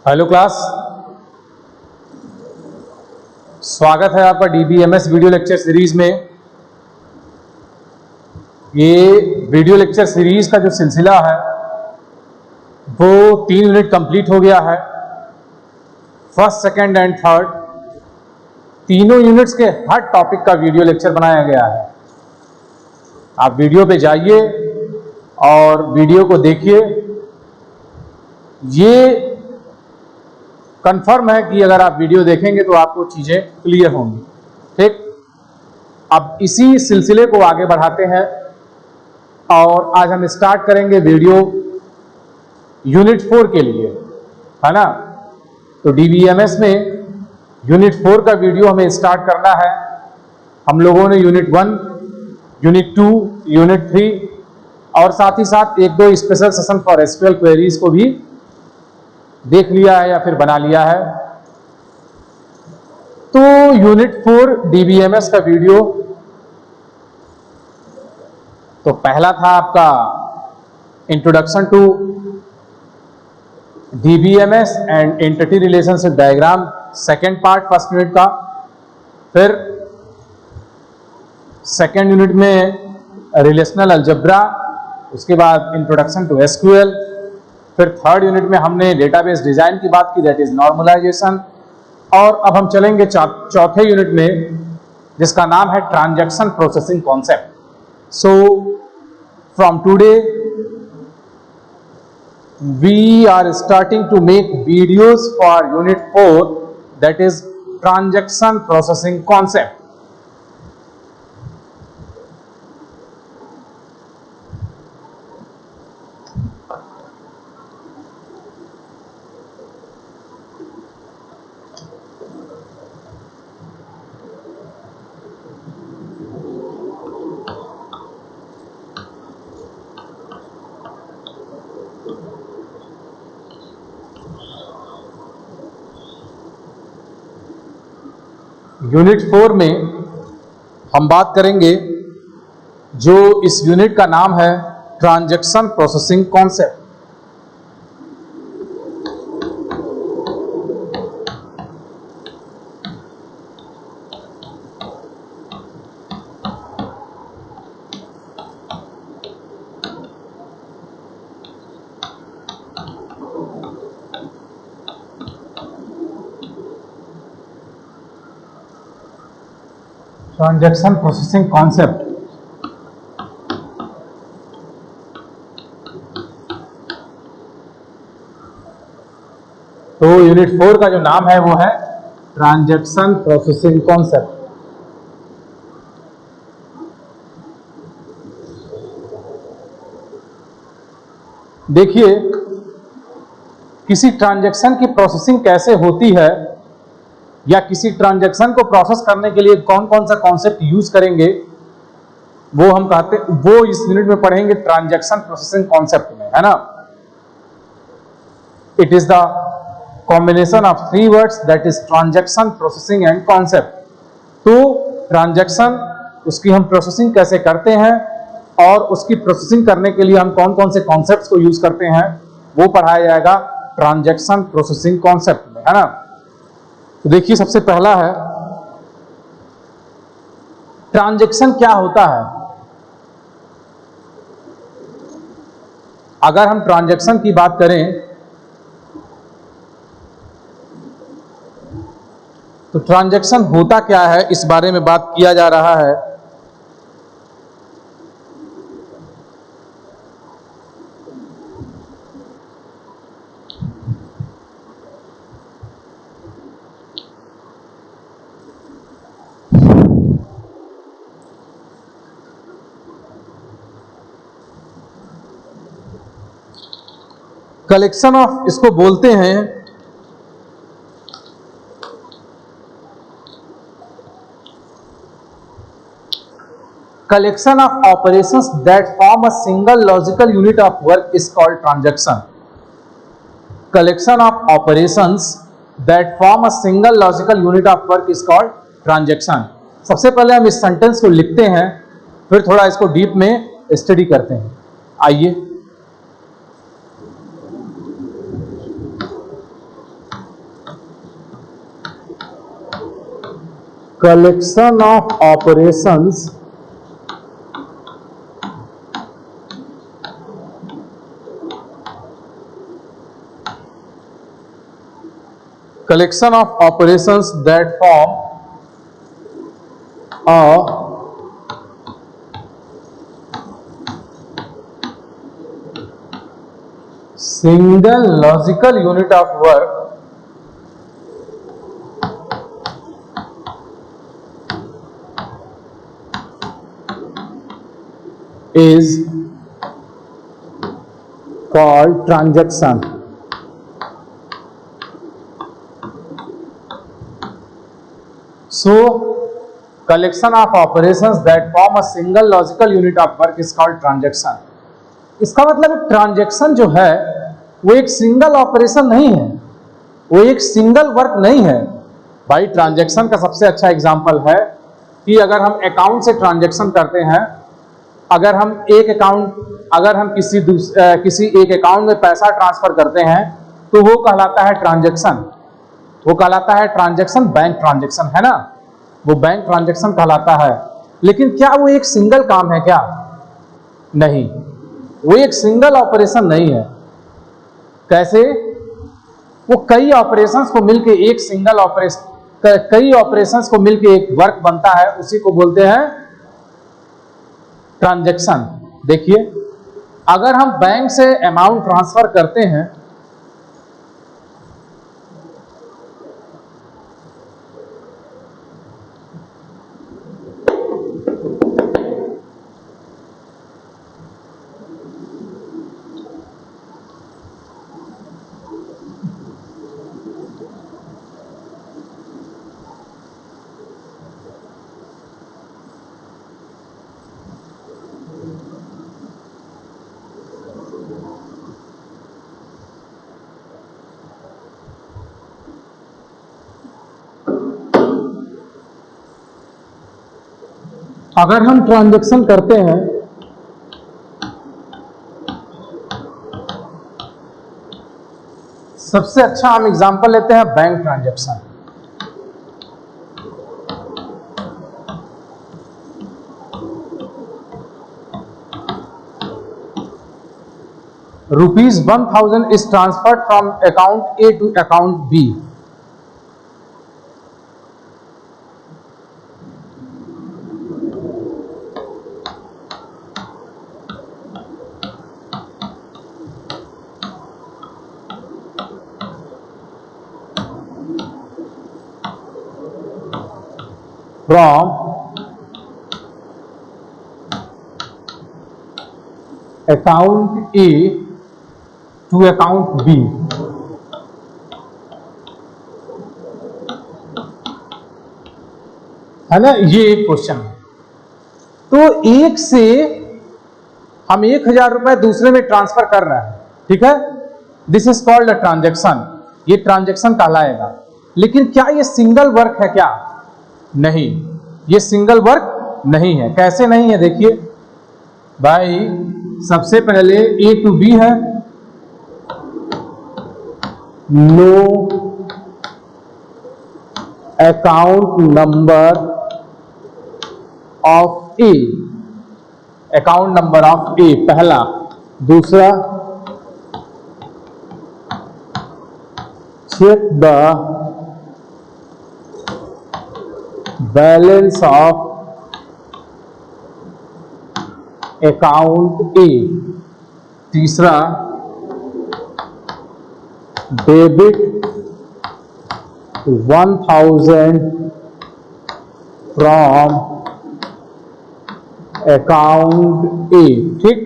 Hello class, स्वागत है आपका डीबीएमएस वीडियो लेक्चर सीरीज में। ये वीडियो लेक्चर सीरीज का जो सिलसिला है वो 3 यूनिट कंप्लीट हो गया है। फर्स्ट, सेकंड एंड थर्ड तीनों यूनिट्स के हर टॉपिक का वीडियो लेक्चर बनाया गया है। आप वीडियो पे जाइए और वीडियो को देखिए। ये कंफर्म है कि अगर आप वीडियो देखेंगे तो आपको चीजें क्लियर होंगी। ठीक, अब इसी सिलसिले को आगे बढ़ाते हैं और आज हम स्टार्ट करेंगे वीडियो यूनिट 4 के लिए, है ना। तो डीबीएमएस में यूनिट 4 का वीडियो हमें स्टार्ट करना है। हम लोगों ने यूनिट 1, यूनिट 2, यूनिट 3 और साथ ही साथ 1-2 special session for SQL queries को भी देख लिया है या फिर बना लिया है। तो यूनिट 4 डीबीएमएस का वीडियो तो पहला था आपका introduction to DBMS and entity relationship diagram, second part first unit का। फिर सेकेंड यूनिट में रिलेशनल अलजेब्रा, उसके बाद इंट्रोडक्शन टू एसक्यूएल। फिर थर्ड यूनिट में हमने डेटाबेस डिजाइन की बात की, दैट इज नॉर्मलाइजेशन। और अब हम चलेंगे चौथे यूनिट में जिसका नाम है transaction processing concept. So from today we are starting to make videos for unit 4, that is transaction processing concept. Unit 4 में हम बात करेंगे, जो इस यूनिट का नाम है transaction processing concept. Transaction processing concept तो यूनिट 4 का जो नाम है वो है ट्रांजैक्शन प्रोसेसिंग कॉन्सेप्ट। देखिए, किसी ट्रांजैक्शन की प्रोसेसिंग कैसे होती है या किसी ट्रांजैक्शन को प्रोसेस करने के लिए कौन कौन सा कॉन्सेप्ट यूज करेंगे, वो हम कहते हैं, वो इस यूनिट में पढ़ेंगे ट्रांजैक्शन प्रोसेसिंग कॉन्सेप्ट में, है ना। It is the combination of 3 words, that is transaction, processing and concept. तो ट्रांजैक्शन, उसकी हम प्रोसेसिंग कैसे करते हैं और उसकी प्रोसेसिंग करने के लिए हम कौन कौन से कॉन्सेप्ट्स को यूज करते हैं, वो पढ़ाया जाएगा ट्रांजैक्शन प्रोसेसिंग कॉन्सेप्ट में, है ना। तो देखिए, सबसे पहला है ट्रांजैक्शन क्या होता है। अगर हम ट्रांजैक्शन की बात करें तो ट्रांजैक्शन होता क्या है, इस बारे में बात किया जा रहा है। कलेक्शन ऑफ, इसको बोलते हैं collection of operations that form a single logical unit of work is called transaction. Collection of operations that form a single logical unit of work is called transaction. सबसे पहले हम इस सेंटेंस को लिखते हैं, फिर थोड़ा इसको डीप में स्टडी करते हैं। आइए, collection of operations that form a single logical unit of work is called transaction. So, collection of operations that form a single logical unit of work is called transaction. इसका मतलब transaction जो है वो एक single operation नहीं है, वो एक सिंगल वर्क नहीं है भाई। ट्रांजैक्शन का सबसे अच्छा एग्जांपल है कि अगर हम अकाउंट से ट्रांजैक्शन करते हैं, अगर हम किसी एक अकाउंट में पैसा ट्रांसफर करते हैं तो वो कहलाता है ट्रांजैक्शन, वो कहलाता है ट्रांजैक्शन, बैंक ट्रांजैक्शन है ना, वो बैंक ट्रांजैक्शन कहलाता है। लेकिन क्या वो एक सिंगल काम है क्या? नहीं, वो एक सिंगल ऑपरेशन नहीं है। कैसे? वो कई ऑपरेशंस को मिलके एक सिंगल ऑपरेशन, कई ऑपरेशंस को मिलके एक वर्क बनता है, उसी को बोलते हैं ट्रांजैक्शन। देखिए, अगर हम बैंक से अमाउंट ट्रांसफर करते हैं, अगर हम ट्रांजैक्शन करते हैं सबसे अच्छा हम एग्जांपल लेते हैं bank transaction. ₹1000 is transferred from account A to account B. From account A to account B, है ना, ये एक क्वेश्चन है। तो एक से हम 1000 रुपए दूसरे में ट्रांसफर कर रहे हैं, ठीक है, this is called a transaction, ये ट्रांजैक्शन कहलाएगा। लेकिन क्या ये सिंगल वर्क है क्या? नहीं, ये सिंगल वर्क नहीं है। कैसे नहीं है? देखिए भाई, सबसे पहले A to B है, know account number of A, account number of A पहला। दूसरा, check the balance of account A. तीसरा, डेबिट 1000 फ्रॉम अकाउंट ए, ठीक।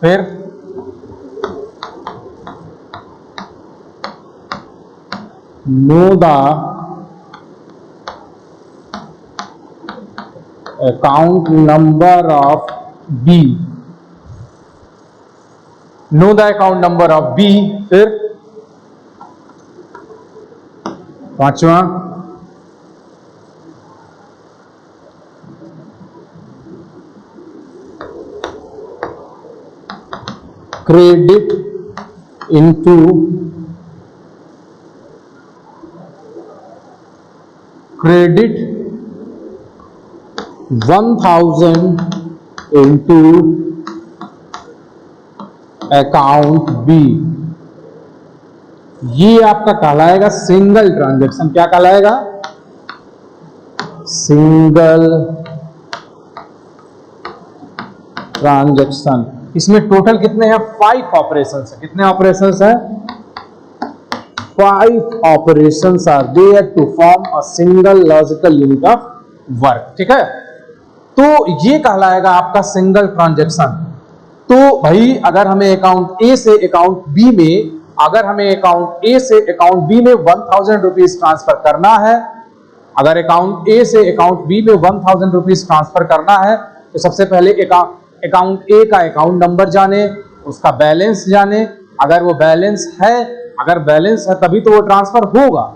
फिर know the account number of B, know the account number of B. फिर पांचवा, credit into credit 1000 into account B, ये आपका कहलाएगा सिंगल ट्रांजैक्शन। क्या कहलाएगा? Single transaction. इसमें टोटल कितने हैं? 5 ऑपरेशंस है। कितने ऑपरेशंस है? 5 operations are there to form a single logical unit of work. ठीक है, तो ये कहलाएगा आपका सिंगल ट्रांजैक्शन। तो भाई अगर हमें अकाउंट ए से अकाउंट बी में, अगर हमें अकाउंट ए से अकाउंट बी में 1000 रुपीज ट्रांसफर करना है, अगर अकाउंट ए से अकाउंट बी में 1000 रुपीज ट्रांसफर करना है, तो सबसे पहले अकाउंट ए का अकाउंट नंबर जाने, उसका बैलेंस जाने। अगर वो बैलेंस है, अगर बैलेंस है तभी तो वो ट्रांसफर होगा,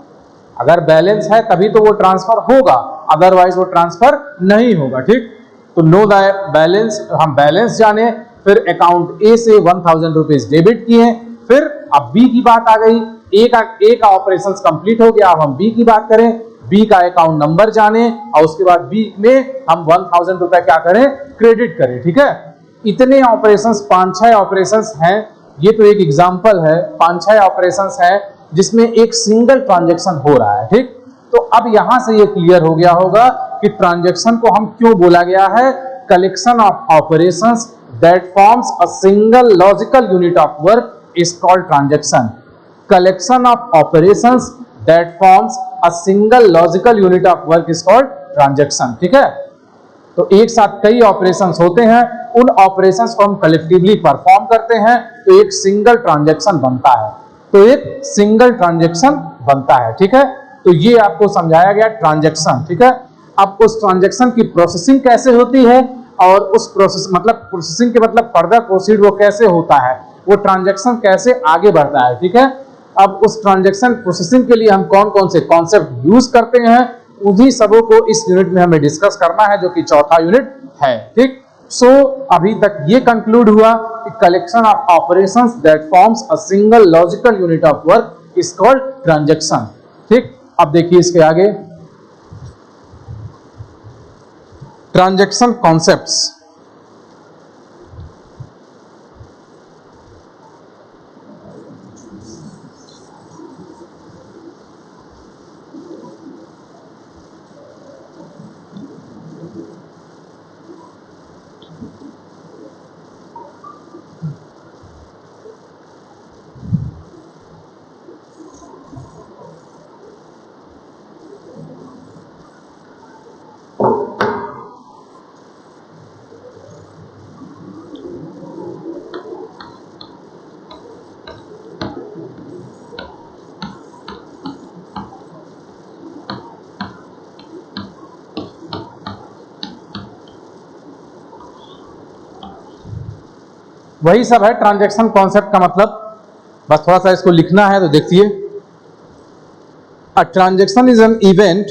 अगर बैलेंस है तभी तो वो ट्रांसफर होगा, अदरवाइज वो ट्रांसफर नहीं होगा। ठीक, तो नो द बैलेंस, हम बैलेंस जाने, फिर अकाउंट ए से 1000 रुपीज डेबिट किए, फिर अब बी की बात आ गई। ए का ऑपरेशंस कंप्लीट हो गया, अब हम बी की बात करें, बी का अकाउंट नंबर जाने और उसके बाद बी में हम 1000 रुपए क्या करें? क्रेडिट करें। ठीक है, इतने ऑपरेशंस, 5-6 ऑपरेशंस हैं। ये तो एक एग्जांपल है, 5-6 ऑपरेशंस हैं जिसमें एक सिंगल ट्रांजैक्शन हो रहा है। ठीक, तो अब यहां से ये क्लियर हो गया होगा कि ट्रांजैक्शन को हम क्यों बोला गया है? Collection of operations that forms a single logical unit of work is called transaction. Collection of operations that forms a single logical unit of work is called transaction. ठीक है, तो एक साथ कई ऑपरेशंस होते हैं, उन ऑपरेशंस को हम कलेक्टिवली परफॉर्म करते हैं तो एक सिंगल ट्रांजैक्शन बनता है, तो एक सिंगल ट्रांजैक्शन बनता है। ठीक है, तो ये आपको समझाया गया ट्रांजैक्शन। ठीक है, अब उस ट्रांजैक्शन की प्रोसेसिंग कैसे होती है और उस प्रोसेस मतलब प्रोसेसिंग के मतलब फर्दर प्रोसीड वो कैसे होता है, वो ट्रांजैक्शन कैसे आगे बढ़ता है। ठीक है, अब उस ट्रांजैक्शन प्रोसेसिंग के लिए हम कौन कौन से कॉन्सेप्ट यूज करते हैं, उन्हीं सबों को इस यूनिट में हमें डिस्कस करना है, जो कि चौथा यूनिट है। ठीक, सो अभी तक ये कंक्लूड हुआ कि collection of operations that forms a single logical unit of work is called transaction. ठीक, अब देखिए इसके आगे ट्रांजैक्शन कॉन्सेप्ट्स। वही सब है ट्रांजैक्शन कॉन्सेप्ट का मतलब, बस थोड़ा सा इसको लिखना है तो देखिए। A transaction is an event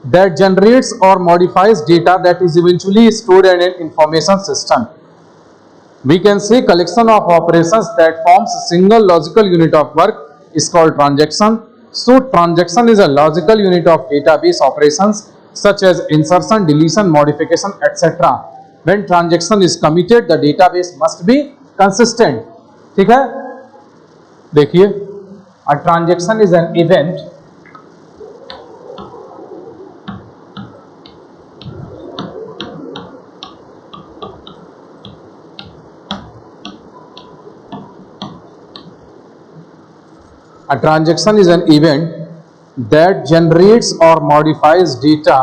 that generates और modifies data that is eventually stored in an information system. We can say collection of operations that forms a single logical unit of work is called transaction. So transaction is a logical unit of database operations such as insertion, deletion, modification, etc. When transaction is committed, the database must be consistent. ठीक है, देखिए, a transaction is an event A transaction is an event that generates or modifies data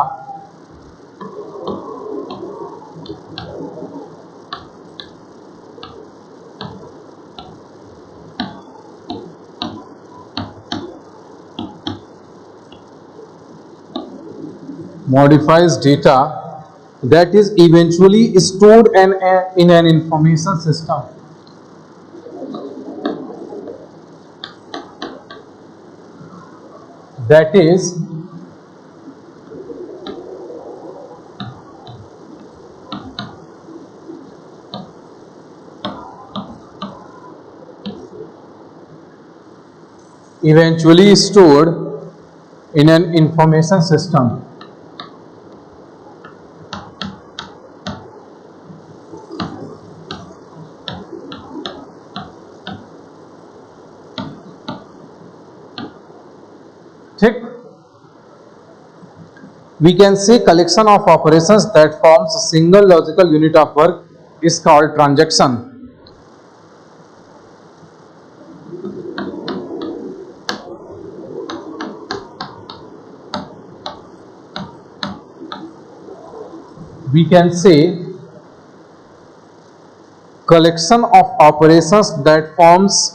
that is eventually stored in an information system. That is eventually stored in an information system. ठीक, we can say collection of operations that forms a single logical unit of work is called transaction. We can say collection of operations that forms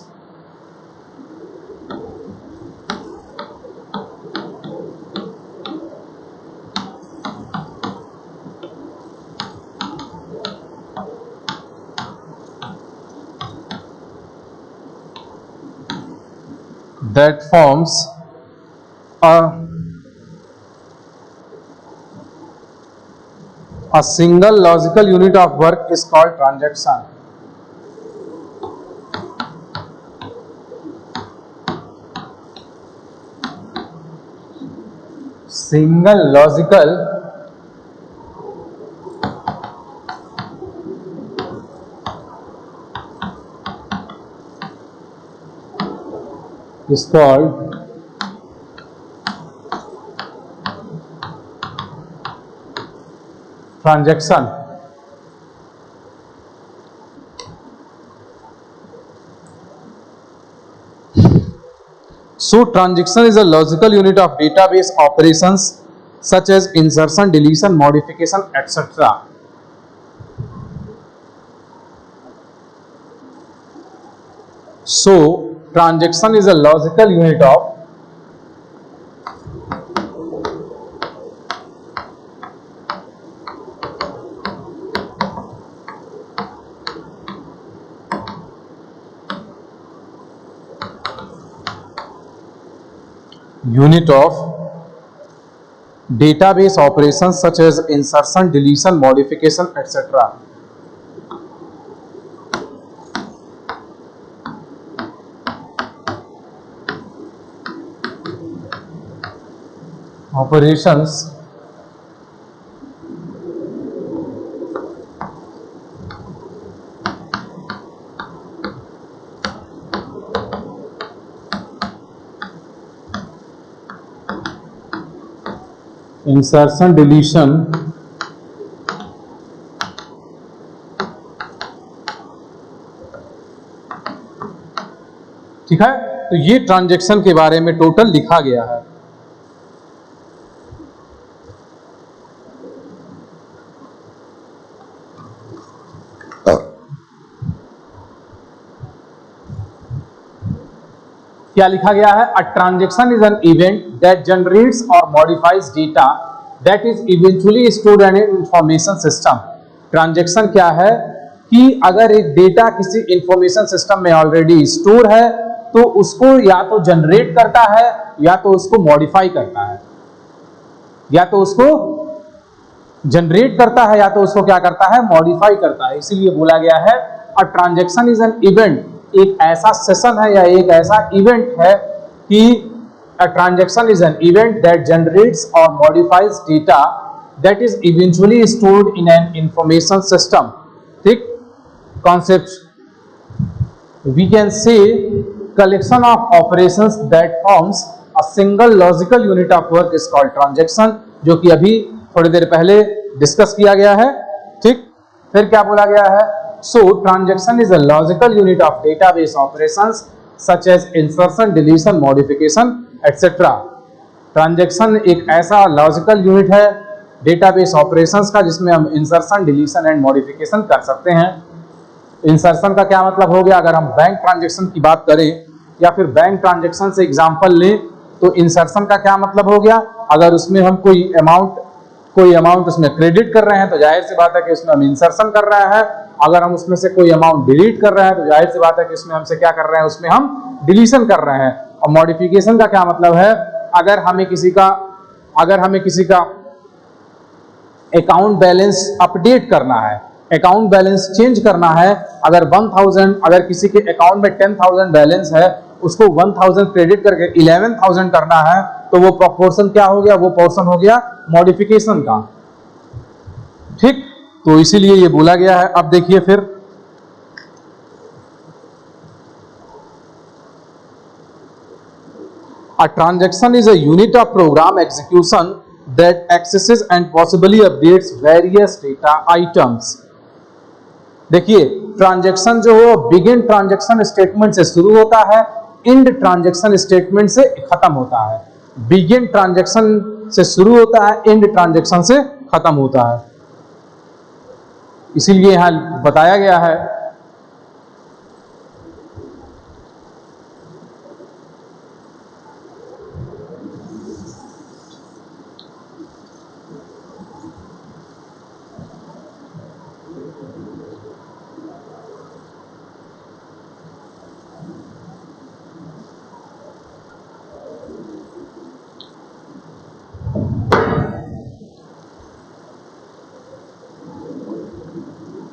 a single logical unit of work is called transaction. Single logical is called transaction. So transaction is a logical unit of database operations such as insertion, deletion, modification, etc. So transaction is a logical unit of database operations such as insertion, deletion, modification, etc. Operations insertion, deletion, ठीक है। तो ये transaction के बारे में total लिखा गया है। क्या लिखा गया है? A transaction is an event that generates और modifies data that is eventually stored in an information system. Transaction क्या है कि अगर एक डेटा किसी इंफॉर्मेशन सिस्टम में ऑलरेडी स्टोर है तो उसको या तो जनरेट करता है या तो उसको मॉडिफाई करता है, या तो उसको जनरेट करता है या तो उसको क्या करता है? मॉडिफाई करता है। इसीलिए बोला गया है a transaction is an event, एक ऐसा सेशन है या एक ऐसा इवेंट है कि a transaction is an event that generates और modifies data that is eventually stored in an information system. ठीक, concept we can say collection of operations that forms a single logical unit of work is called transaction, जो कि अभी थोड़ी देर पहले discuss किया गया है। ठीक, फिर क्या बोला गया है? So transaction is a logical unit of database operations such as insertion, deletion, modification, etc. Transaction एक ऐसा लॉजिकल यूनिट है डेटाबेस ऑपरेशंस का जिसमें हम इंसर्शन, डिलीशन एंड मॉडिफिकेशन कर सकते हैं। इंसर्शन का क्या मतलब हो गया? अगर हम बैंक ट्रांजैक्शन की बात करें या फिर बैंक ट्रांजैक्शन से एग्जांपल लें तो इंसर्शन का क्या मतलब हो गया? अगर उसमें हम कोई अमाउंट उसमें क्रेडिट कर रहे हैं तो जाहिर सी बात है कि उसमें हम इंसर्शन कर रहे हैं। अगर हम उसमें से कोई अमाउंट डिलीट कर रहे हैं तो जाहिर सी बात है कि उसमें हमसे क्या कर रहे हैं? उसमें हम डिलीशन कर रहे हैं। और मॉडिफिकेशन का क्या मतलब है? अगर हमें किसी का अकाउंट बैलेंस अपडेट करना है, अकाउंट बैलेंस चेंज करना है, अगर किसी के अकाउंट में 10,000 बैलेंस है उसको 1,000 क्रेडिट करके 11,000 करना है तो वो प्रोपोर्शन क्या हो गया? वो पोर्शन हो गया मॉडिफिकेशन का। ठीक, तो इसीलिए ये बोला गया है। अब देखिए फिर A transaction is a unit of program execution that accesses and possibly updates various data items. देखिए, ट्रांजैक्शन जो है बिगिन ट्रांजैक्शन स्टेटमेंट से शुरू होता है, एंड ट्रांजैक्शन स्टेटमेंट से खत्म होता है। बिगिन ट्रांजैक्शन से शुरू होता है, एंड ट्रांजैक्शन से खत्म होता है। इसीलिए यहां बताया गया है।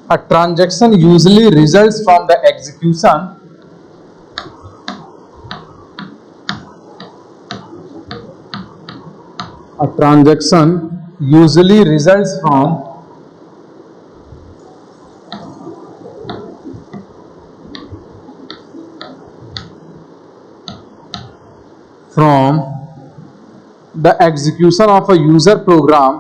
A transaction usually results from the execution from the execution of a user program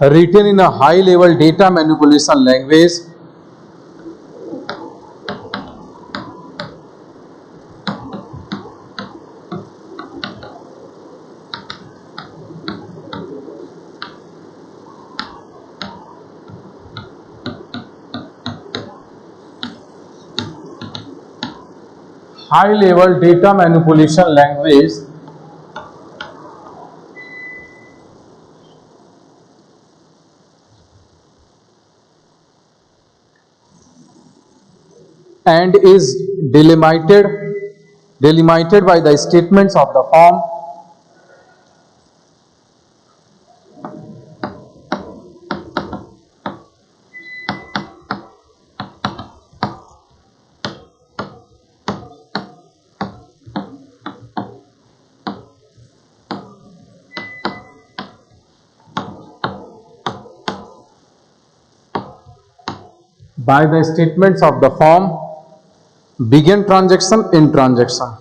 written in a high level data manipulation language and is delimited by the statements of the form begin transaction, end transaction.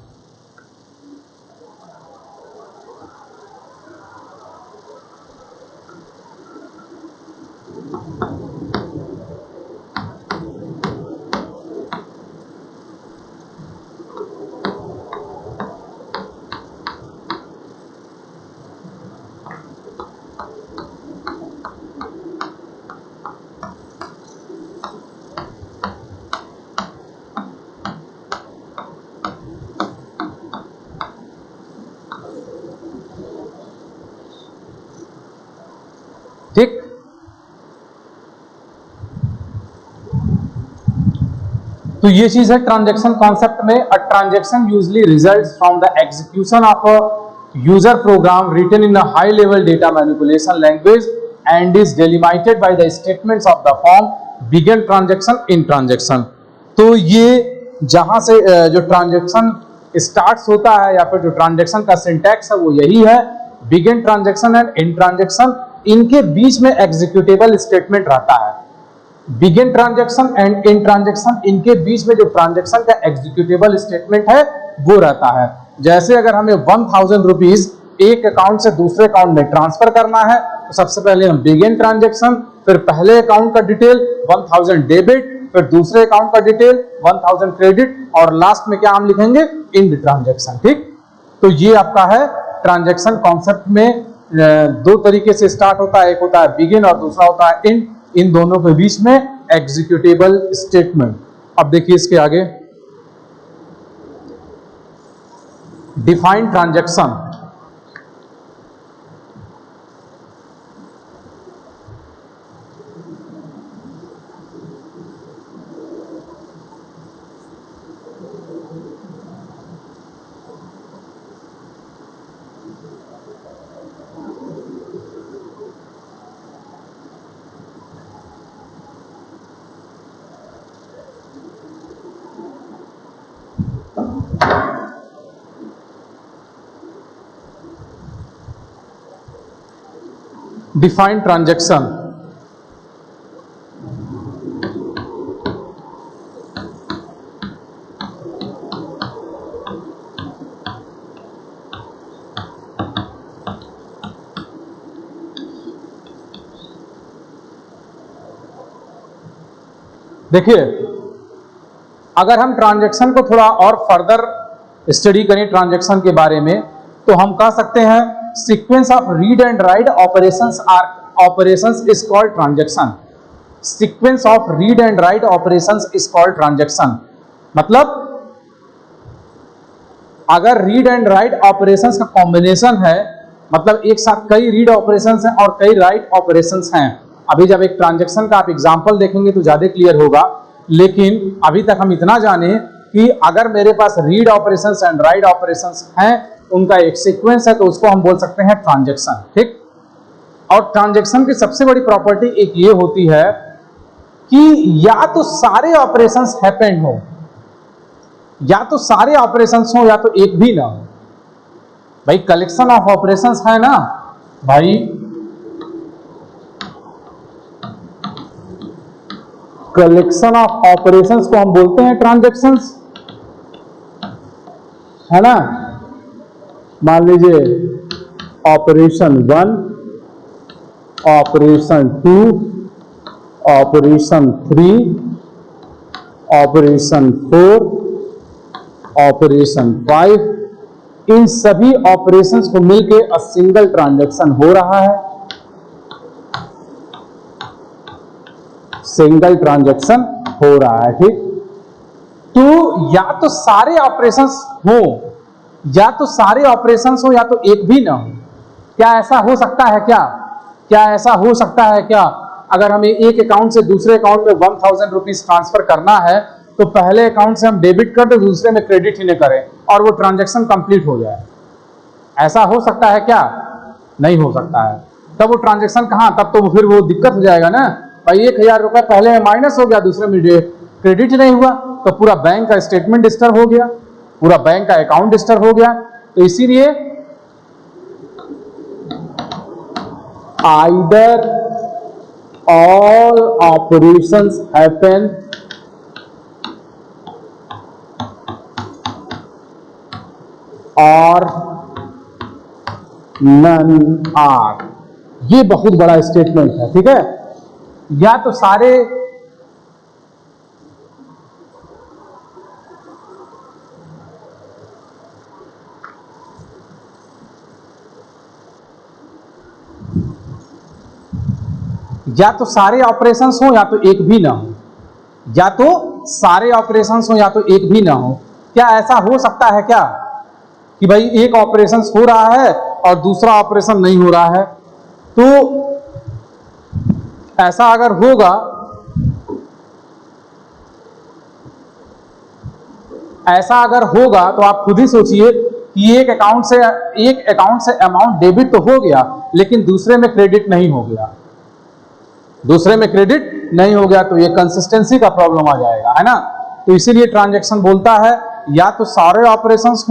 ठीक, तो ये चीज है transaction concept में। A transaction usually results from the execution of a user program written in a high level data manipulation language and is delimited by the statements of the form begin transaction, in transaction. तो ये जहां से जो transaction starts होता है या फिर जो ट्रांजैक्शन का सिंटैक्स है वो यही है, begin transaction and in transaction. इनके बीच में एग्जीक्यूटेबल स्टेटमेंट रहता है। Begin transaction and in transaction, इनके बीच में जो ट्रांजैक्शन का एग्जीक्यूटेबल स्टेटमेंट है वो रहता है। जैसे अगर हमें 1000 रुपीज एक अकाउंट से दूसरे अकाउंट में ट्रांसफर करना है तो सबसे पहले हम बिगिन ट्रांजैक्शन, फिर पहले अकाउंट का डिटेल 1000 डेबिट, फिर दूसरे अकाउंट का डिटेल 1000 क्रेडिट और लास्ट में क्या हम लिखेंगे, एंड ट्रांजैक्शन। ठीक, तो ये आपका है ट्रांजैक्शन कॉन्सेप्ट में दो तरीके से स्टार्ट होता है, एक होता है बिगिन और दूसरा होता है एंड। इन दोनों के बीच में एग्जीक्यूटेबल स्टेटमेंट। अब देखिए इसके आगे, डिफाइन ट्रांजैक्शन। Defined transaction. देखिए, अगर हम ट्रांजैक्शन को थोड़ा और फर्दर स्टडी करें ट्रांजैक्शन के बारे में, तो हम कह सकते हैं sequence of read and write operations is called transaction. Sequence of read and write operations is called transaction. मतलब अगर रीड एंड राइट ऑपरेशंस का कॉम्बिनेशन है, मतलब एक साथ कई रीड ऑपरेशंस हैं और कई राइट ऑपरेशंस हैं। अभी जब एक ट्रांजैक्शन का आप एग्जांपल देखेंगे तो ज्यादा क्लियर होगा, लेकिन अभी तक हम इतना जाने कि अगर मेरे पास read operations and write operations हैं, उनका एक सीक्वेंस है, तो उसको हम बोल सकते हैं ट्रांजैक्शन। ठीक। और ट्रांजैक्शन की सबसे बड़ी प्रॉपर्टी एक ये होती है कि या तो सारे ऑपरेशंस हैपेंड हो, या तो सारे ऑपरेशंस हो, या तो एक भी ना हो। भाई कलेक्शन ऑफ ऑपरेशंस है ना भाई, कलेक्शन ऑफ ऑपरेशंस को हम बोलते हैं ट्रांजैक्शंस, है ना। मान लीजिए operation 1, operation 2, operation 3, operation 4, operation 5, इन सभी ऑपरेशंस को मिलके अ सिंगल ट्रांजैक्शन हो रहा है, सिंगल ट्रांजैक्शन हो रहा है। ठीक। तो या तो सारे ऑपरेशंस हो, या तो सारे ऑपरेशंस हो, या तो एक भी ना हो। क्या ऐसा हो सकता है क्या? क्या ऐसा हो सकता है क्या? अगर हमें एक अकाउंट से दूसरे अकाउंट में 1000 रुपीज ट्रांसफर करना है, तो पहले अकाउंट से हम डेबिट कर दे, दूसरे में क्रेडिट ही नहीं करें और वो ट्रांजैक्शन कंप्लीट हो जाए। ऐसा हो सकता है क्या? नहीं हो सकता है। तब वो ट्रांजैक्शन कहां, तब तो फिर वो दिक्कत हो जाएगा ना भाई। 1000 रुपए पहले में माइनस हो गया, दूसरे में क्रेडिट नहीं हुआ, तो पूरा बैंक का स्टेटमेंट डिस्टर्ब हो गया, पूरा बैंक का अकाउंट डिस्टर्ब हो गया। तो इसीलिए आइदर ऑल ऑपरेशंस हैपन और नन आर। ये बहुत बड़ा स्टेटमेंट है। ठीक है। या तो सारे ऑपरेशंस हो, या तो एक भी ना हो, या तो सारे ऑपरेशंस हो, या तो एक भी ना हो। क्या ऐसा हो सकता है क्या कि भाई एक ऑपरेशन हो रहा है और दूसरा ऑपरेशन नहीं हो रहा है? तो ऐसा अगर होगा, तो आप खुद ही सोचिए कि एक अकाउंट से अमाउंट डेबिट तो हो गया, लेकिन दूसरे में क्रेडिट नहीं हो गया, तो ये कंसिस्टेंसी का प्रॉब्लम आ जाएगा, है ना। तो इसीलिए ट्रांजैक्शन बोलता है या तो सारे ऑपरेशंस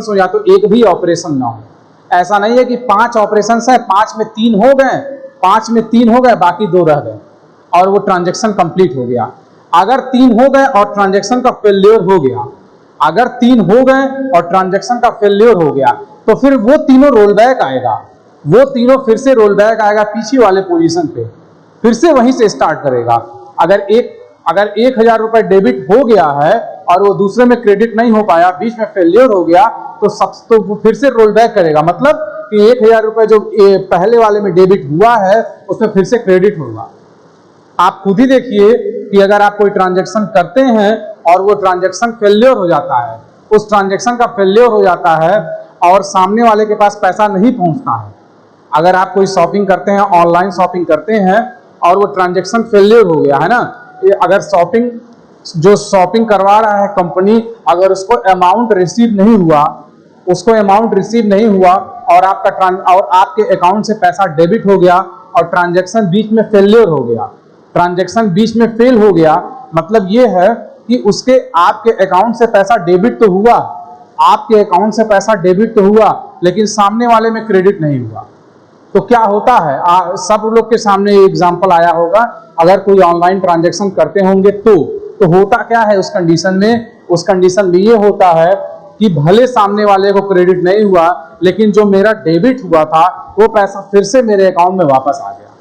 हो, या तो एक भी ऑपरेशन ना हो। ऐसा नहीं है कि 5 ऑपरेशंस है, 5 में 3 हो गए, बाकी 2 रह गए और वो ट्रांजैक्शन कंप्लीट हो गया। अगर 3 हो गए और ट्रांजैक्शन का फेल्योर हो गया, तो फिर वो तीनों रोल बैक आएगा, फिर से रोल बैक आएगा पीछे वाले पोजीशन पे, फिर से वहीं से स्टार्ट करेगा। अगर 1000 रुपए डेबिट हो गया है और वो दूसरे में क्रेडिट नहीं हो पाया, बीच में फेल्योर हो गया, तो वो फिर से रोल बैक करेगा। मतलब कि 1000 रुपए जो पहले वाले में डेबिट हुआ है, उसमें फिर से क्रेडिट होगा। आप खुद ही देखिए कि अगर आप कोई ट्रांजैक्शन करते हैं और वो ट्रांजैक्शन फेल्योर हो जाता है, उस ट्रांजैक्शन का फेल्योर हो जाता है और सामने वाले के पास पैसा नहीं पहुंचता है। अगर आप कोई शॉपिंग करते हैं, ऑनलाइन शॉपिंग करते हैं और वो ट्रांजैक्शन फेल्योर हो गया है ना, अगर शॉपिंग करवा रहा है कंपनी, अगर उसको अमाउंट रिसीव नहीं हुआ और आपके अकाउंट से पैसा डेबिट हो गया और ट्रांजैक्शन बीच में फेल हो गया, मतलब ये है कि आपके अकाउंट से पैसा डेबिट तो हुआ, लेकिन सामने वाले में क्रेडिट नहीं हुआ। तो क्या होता है, सब लोग के सामने एग्जांपल आया होगा, अगर कोई ऑनलाइन ट्रांजैक्शन करते होंगे तो होता क्या है उस कंडीशन में ये होता है कि भले सामने वाले को क्रेडिट नहीं हुआ, लेकिन जो मेरा डेबिट हुआ था वो पैसा फिर से मेरे अकाउंट में वापस आ गया,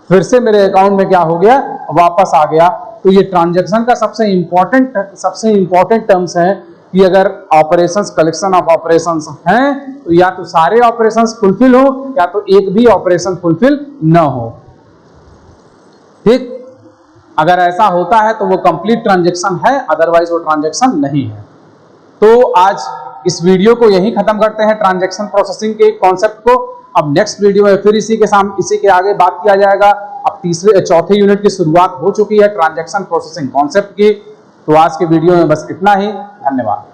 फिर से मेरे अकाउंट में क्या हो गया, वापस आ गया। तो ये ट्रांजैक्शन का सबसे इंपॉर्टेंट टर्म्स है कि अगर ऑपरेशंस, कलेक्शन ऑफ ऑपरेशंस हैं तो या तो सारे ऑपरेशंस फुलफिल हो या तो एक भी ऑपरेशन फुलफिल न हो। ठीक, अगर ऐसा होता है तो वो कंप्लीट ट्रांजैक्शन है, अदरवाइज वो ट्रांजैक्शन नहीं है। तो आज इस वीडियो को यहीं खत्म करते हैं, ट्रांजैक्शन प्रोसेसिंग के कॉन्सेप्ट को। अब नेक्स्ट वीडियो में फिर इसी के आगे बात किया जाएगा। अब चौथे यूनिट की शुरुआत हो चुकी है ट्रांजैक्शन प्रोसेसिंग कॉन्सेप्ट की। तो आज के वीडियो में बस इतना ही, धन्यवाद।